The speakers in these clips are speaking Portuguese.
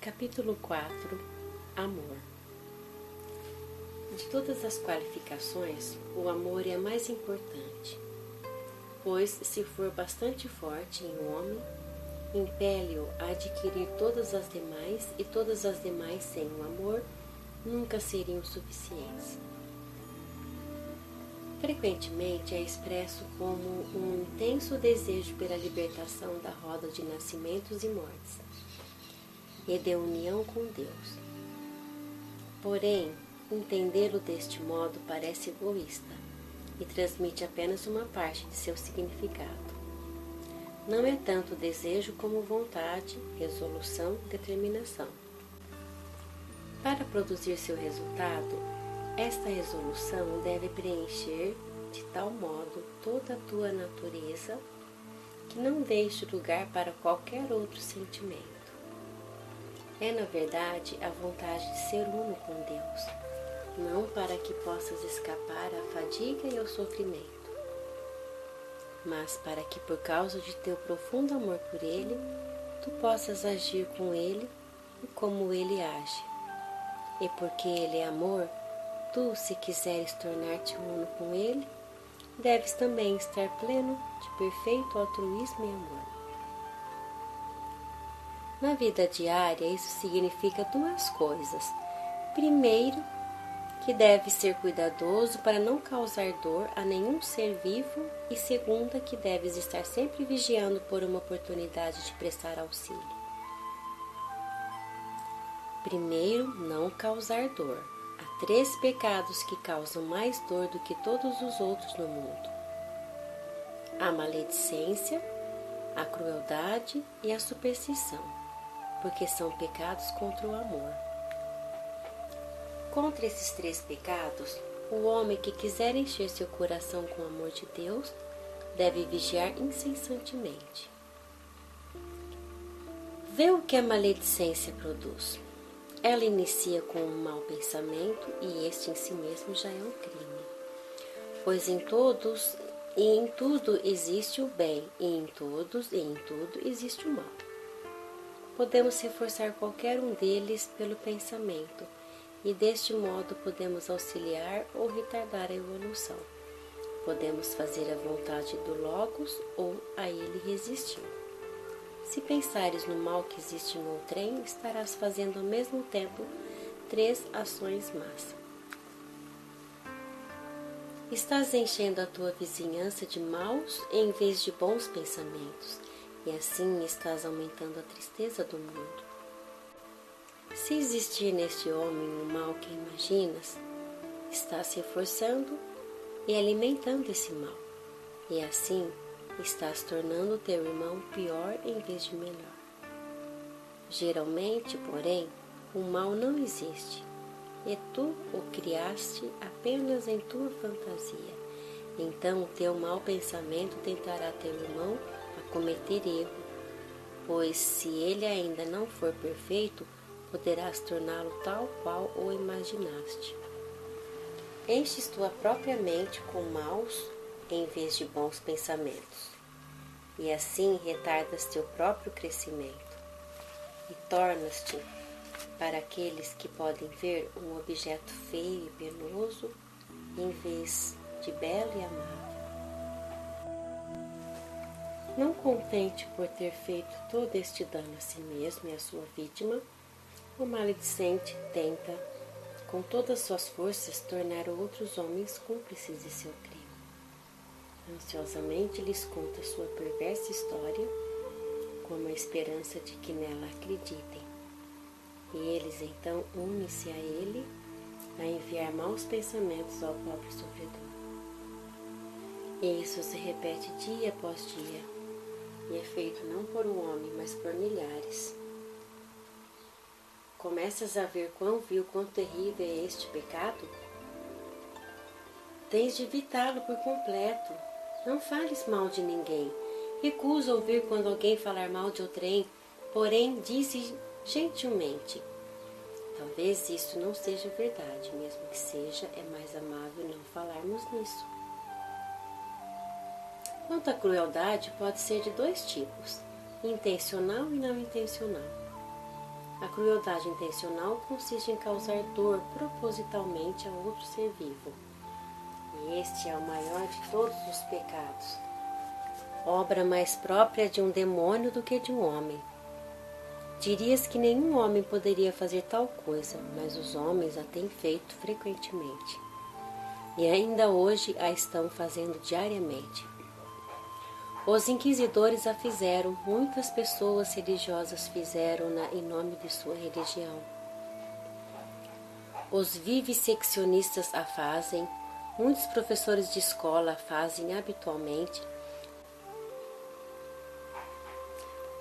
Capítulo 4. Amor. De todas as qualificações, o amor é a mais importante, pois, se for bastante forte em um homem, impele-o a adquirir todas as demais, e todas as demais sem o amor nunca seriam suficientes. Frequentemente é expresso como um intenso desejo pela libertação da roda de nascimentos e mortes e de união com Deus. Porém, entendê-lo deste modo parece egoísta e transmite apenas uma parte de seu significado. Não é tanto desejo como vontade, resolução e determinação. Para produzir seu resultado, esta resolução deve preencher de tal modo toda a tua natureza que não deixe lugar para qualquer outro sentimento. É, na verdade, a vontade de ser uno com Deus, não para que possas escapar à fadiga e ao sofrimento, mas para que, por causa de teu profundo amor por Ele, tu possas agir com Ele e como Ele age. E porque Ele é amor, tu, se quiseres tornar-te uno com Ele, deves também estar pleno de perfeito altruísmo e amor. Na vida diária, isso significa duas coisas. Primeiro, que deve ser cuidadoso para não causar dor a nenhum ser vivo, e segunda, que deves estar sempre vigiando por uma oportunidade de prestar auxílio. Primeiro, não causar dor. Há 3 pecados que causam mais dor do que todos os outros no mundo: a maledicência, a crueldade e a superstição, porque são pecados contra o amor. Contra esses 3 pecados, o homem que quiser encher seu coração com o amor de Deus deve vigiar incessantemente. Vê o que a maledicência produz. Ela inicia com um mau pensamento, e este em si mesmo já é um crime, pois em todos e em tudo existe o bem, e em todos e em tudo existe o mal. Podemos reforçar qualquer um deles pelo pensamento, e deste modo podemos auxiliar ou retardar a evolução. Podemos fazer a vontade do Logos ou a ele resistir. Se pensares no mal que existe no outrem, estarás fazendo ao mesmo tempo 3 ações más. Estás enchendo a tua vizinhança de maus em vez de bons pensamentos, e assim estás aumentando a tristeza do mundo. Se existir neste homem o mal que imaginas, estás reforçando e alimentando esse mal, e assim estás tornando o teu irmão pior em vez de melhor. Geralmente, porém, o mal não existe, e tu o criaste apenas em tua fantasia. Então o teu mau pensamento tentará teu irmão a cometer erro, pois se ele ainda não for perfeito, poderás torná-lo tal qual o imaginaste. Enches tua própria mente com maus em vez de bons pensamentos, e assim retardas teu próprio crescimento, e tornas-te, para aqueles que podem ver, um objeto feio e penoso, em vez de belo e amável. Não contente por ter feito todo este dano a si mesmo e à sua vítima, o maledicente tenta, com todas suas forças, tornar outros homens cúmplices de seu crime. Ansiosamente lhes conta sua perversa história, com a esperança de que nela acreditem. E eles então unem-se a ele a enviar maus pensamentos ao pobre sofredor. E isso se repete dia após dia, e é feito não por um homem, mas por milhares. Começas a ver quão vil, quão terrível é este pecado? Tens de evitá-lo por completo. Não fales mal de ninguém. Recusa ouvir quando alguém falar mal de outrem, porém dize gentilmente: talvez isso não seja verdade, mesmo que seja, é mais amável não falarmos nisso. Quanto à crueldade, pode ser de 2 tipos: intencional e não intencional. A crueldade intencional consiste em causar dor propositalmente a outro ser vivo. E este é o maior de todos os pecados. Obra mais própria de um demônio do que de um homem. Dirias que nenhum homem poderia fazer tal coisa, mas os homens a têm feito frequentemente. E ainda hoje a estão fazendo diariamente. Os inquisidores a fizeram, muitas pessoas religiosas fizeram-na em nome de sua religião. Os vivisseccionistas a fazem, muitos professores de escola a fazem habitualmente.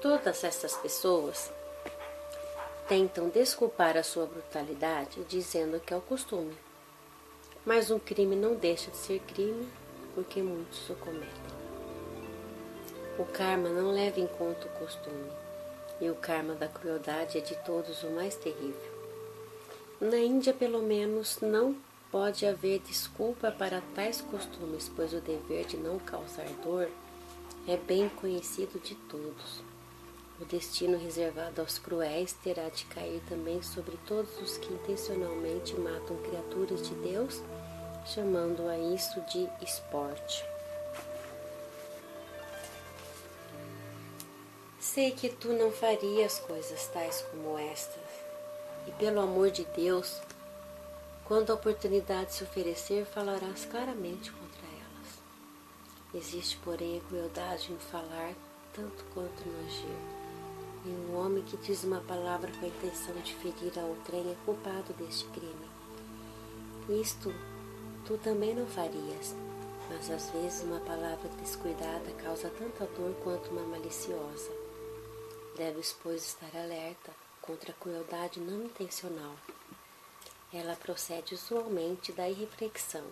Todas essas pessoas tentam desculpar a sua brutalidade dizendo que é o costume. Mas um crime não deixa de ser crime porque muitos o cometem. O karma não leva em conta o costume, e o karma da crueldade é de todos o mais terrível. Na Índia, pelo menos, não pode haver desculpa para tais costumes, pois o dever de não causar dor é bem conhecido de todos. O destino reservado aos cruéis terá de cair também sobre todos os que intencionalmente matam criaturas de Deus, chamando a isso de esporte. Sei que tu não farias coisas tais como estas, e pelo amor de Deus, quando a oportunidade se oferecer, falarás claramente contra elas. Existe, porém, a crueldade no falar, tanto quanto no agir. E um homem que diz uma palavra com a intenção de ferir a outrem é culpado deste crime. Isto tu também não farias, mas às vezes uma palavra descuidada causa tanta dor quanto uma maliciosa. Deves, pois, estar alerta contra a crueldade não intencional. Ela procede usualmente da irreflexão.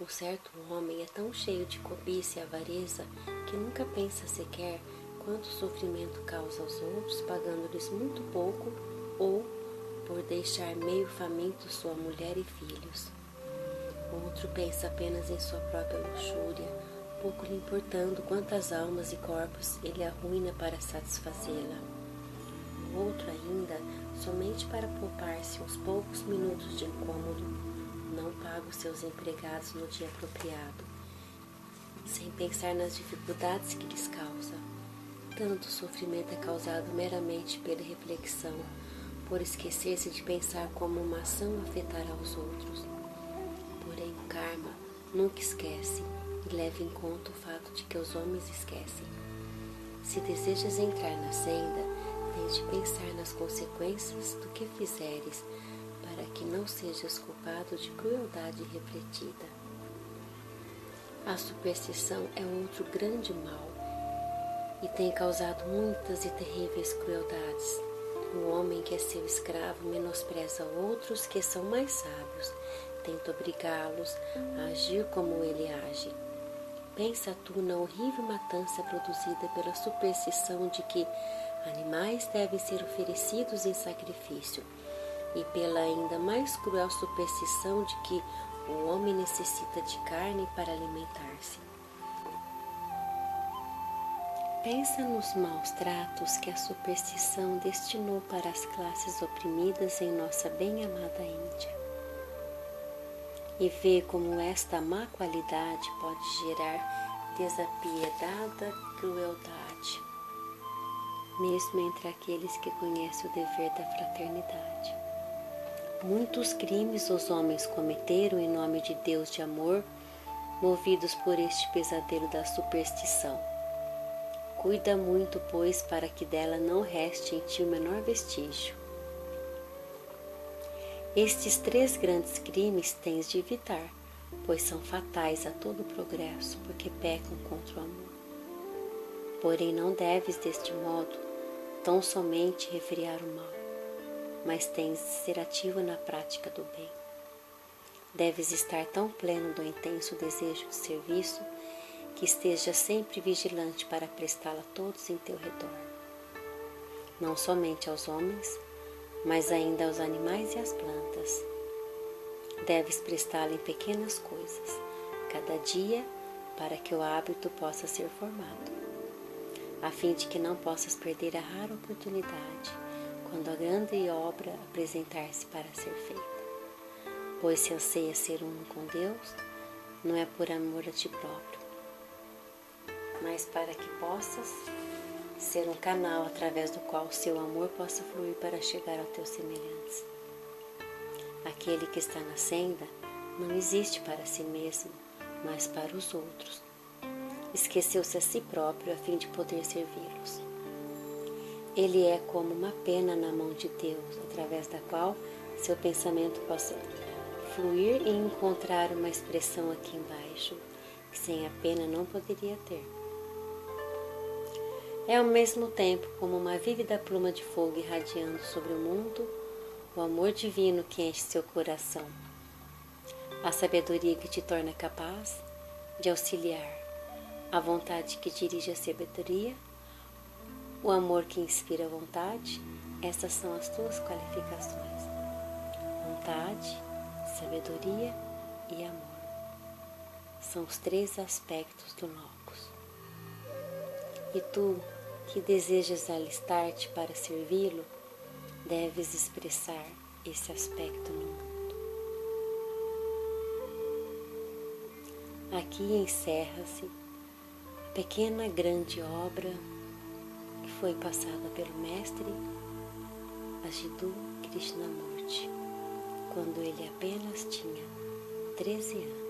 Um certo homem é tão cheio de cobiça e avareza que nunca pensa sequer quanto sofrimento causa aos outros, pagando-lhes muito pouco ou por deixar meio faminto sua mulher e filhos. Outro pensa apenas em sua própria luxúria, pouco lhe importando quantas almas e corpos ele arruína para satisfazê-la. O outro ainda, somente para poupar-se uns poucos minutos de incômodo, não paga os seus empregados no dia apropriado, sem pensar nas dificuldades que lhes causa. Tanto sofrimento é causado meramente pela reflexão, por esquecer-se de pensar como uma ação afetará os outros. Porém, o karma nunca esquece e leva em conta o fato de que os homens esquecem. Se desejas entrar na senda, tens de pensar nas consequências do que fizeres, para que não sejas culpado de crueldade refletida. A superstição é outro grande mal e tem causado muitas e terríveis crueldades. O homem que é seu escravo menospreza outros que são mais sábios, tenta obrigá-los a agir como ele age. Pensa tu na horrível matança produzida pela superstição de que animais devem ser oferecidos em sacrifício, e pela ainda mais cruel superstição de que o homem necessita de carne para alimentar-se. Pensa nos maus tratos que a superstição destinou para as classes oprimidas em nossa bem-amada Índia. E vê como esta má qualidade pode gerar desapiedada crueldade, mesmo entre aqueles que conhecem o dever da fraternidade. Muitos crimes os homens cometeram em nome de Deus de amor, movidos por este pesadelo da superstição. Cuida muito, pois, para que dela não reste em ti o menor vestígio. Estes 3 grandes crimes tens de evitar, pois são fatais a todo o progresso, porque pecam contra o amor. Porém, não deves, deste modo, tão somente refriar o mal, mas tens de ser ativo na prática do bem. Deves estar tão pleno do intenso desejo de serviço que esteja sempre vigilante para prestá-la a todos em teu redor, não somente aos homens, mas ainda aos animais e às plantas. Deves prestá-la em pequenas coisas, cada dia, para que o hábito possa ser formado, a fim de que não possas perder a rara oportunidade, quando a grande obra apresentar-se para ser feita. Pois se anseia ser uno com Deus, não é por amor a ti próprio, mas para que possas ser um canal através do qual o seu amor possa fluir para chegar aos teus semelhantes. Aquele que está na senda não existe para si mesmo, mas para os outros. Esqueceu-se a si próprio a fim de poder servi-los. Ele é como uma pena na mão de Deus, através da qual seu pensamento possa fluir e encontrar uma expressão aqui embaixo, que sem a pena não poderia ter. É ao mesmo tempo como uma vívida pluma de fogo irradiando sobre o mundo, o amor divino que enche seu coração, a sabedoria que te torna capaz de auxiliar, a vontade que dirige a sabedoria, o amor que inspira a vontade. Essas são as tuas qualificações: vontade, sabedoria e amor. São os 3 aspectos do Logos. E tu, que desejas alistar-te para servi-lo, deves expressar esse aspecto no mundo. Aqui encerra-se a pequena grande obra que foi passada pelo mestre Ajiddu Krishnamurti, quando ele apenas tinha 13 anos.